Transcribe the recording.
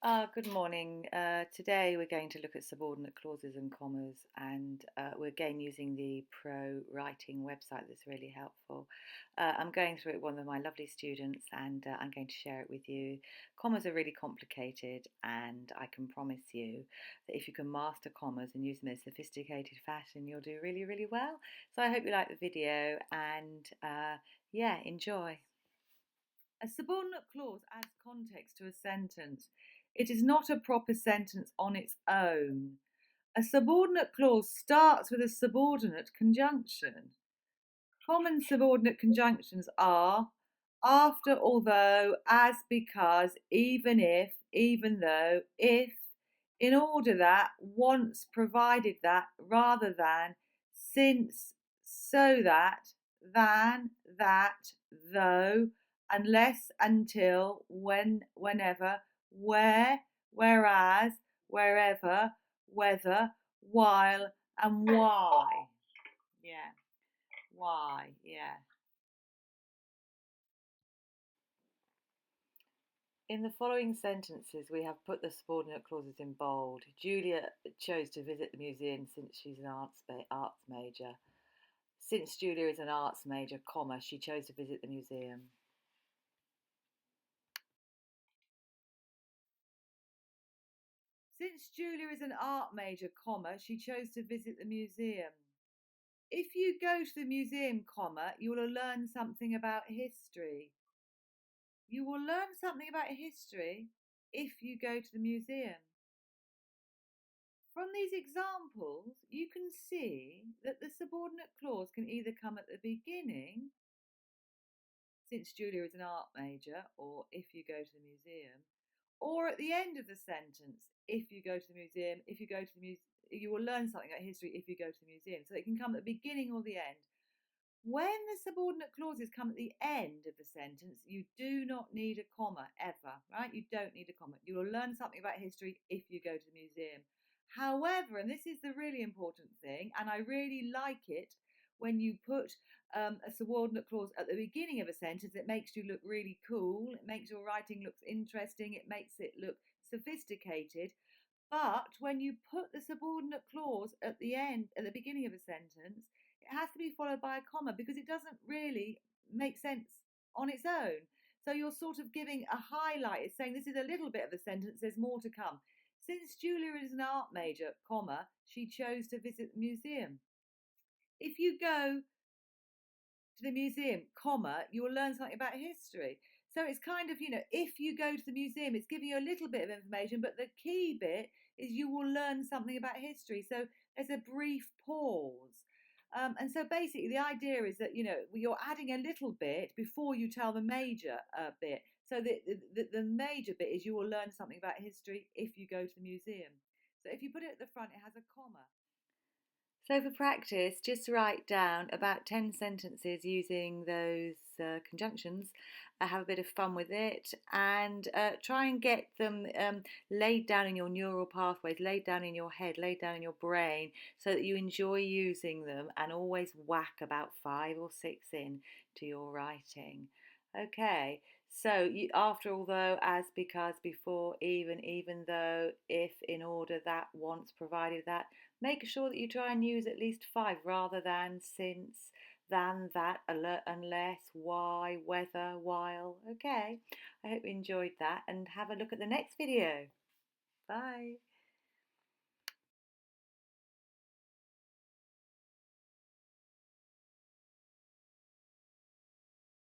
Good morning. Today we're going to look at subordinate clauses and commas, and we're again using the Pro Writing website that's really helpful. I'm going through it with one of my lovely students, and I'm going to share it with you. Commas are really complicated, and I can promise you that if you can master commas and use them in a sophisticated fashion, you'll do really, really well. So I hope you like the video, and yeah, enjoy. A subordinate clause adds context to a sentence. It is not a proper sentence on its own. A subordinate clause starts with a subordinate conjunction. Common subordinate conjunctions are after, although, as, because, even if, even though, if, in order that, once, provided that, rather than, since, so that, than, that, though, unless, until, when, whenever, where, whereas, wherever, whether, while, and why. Yeah, why, yeah. In the following sentences, we have put the subordinate clauses in bold. Julia chose to visit the museum since she's an arts major. Since Julia is an arts major, comma, she chose to visit the museum. Since Julia is an art major, comma, she chose to visit the museum. If you go to the museum, comma, you will learn something about history. You will learn something about history if you go to the museum. From these examples, you can see that the subordinate clause can either come at the beginning, since Julia is an art major, or if you go to the museum, or at the end of the sentence, if you go to the museum, if you go to the museum, you will learn something about history if you go to the museum. So it can come at the beginning or the end. When the subordinate clauses come at the end of the sentence, you do not need a comma ever, right? You don't need a comma. You will learn something about history if you go to the museum. However, and this is the really important thing, and I really like it when you put a subordinate clause at the beginning of a sentence, it makes you look really cool. It makes your writing look interesting. It makes it look sophisticated. But when you put the subordinate clause at the end, at the beginning of a sentence, it has to be followed by a comma because it doesn't really make sense on its own. So you're sort of giving a highlight. It's saying this is a little bit of a sentence, there's more to come. Since Julia is an art major, comma, she chose to visit the museum. If you go to the museum, comma, you will learn something about history. So it's kind of, if you go to the museum, it's giving you a little bit of information, but the key bit is you will learn something about history. So there's a brief pause. And so basically, the idea is that you're adding a little bit before you tell the major bit. So the major bit is you will learn something about history if you go to the museum. So if you put it at the front, it has a comma. So for practice, just write down about 10 sentences using those conjunctions. Have a bit of fun with it and try and get them laid down in your neural pathways, laid down in your head, laid down in your brain so that you enjoy using them and always whack about 5 or 6 in to your writing. Okay, so after, although, as, because, before, even though, if, in order, that, once, provided that, make sure that you try and use at least 5 rather than, since, than, that, alert, unless, why, whether, while. Okay, I hope you enjoyed that and have a look at the next video. Bye.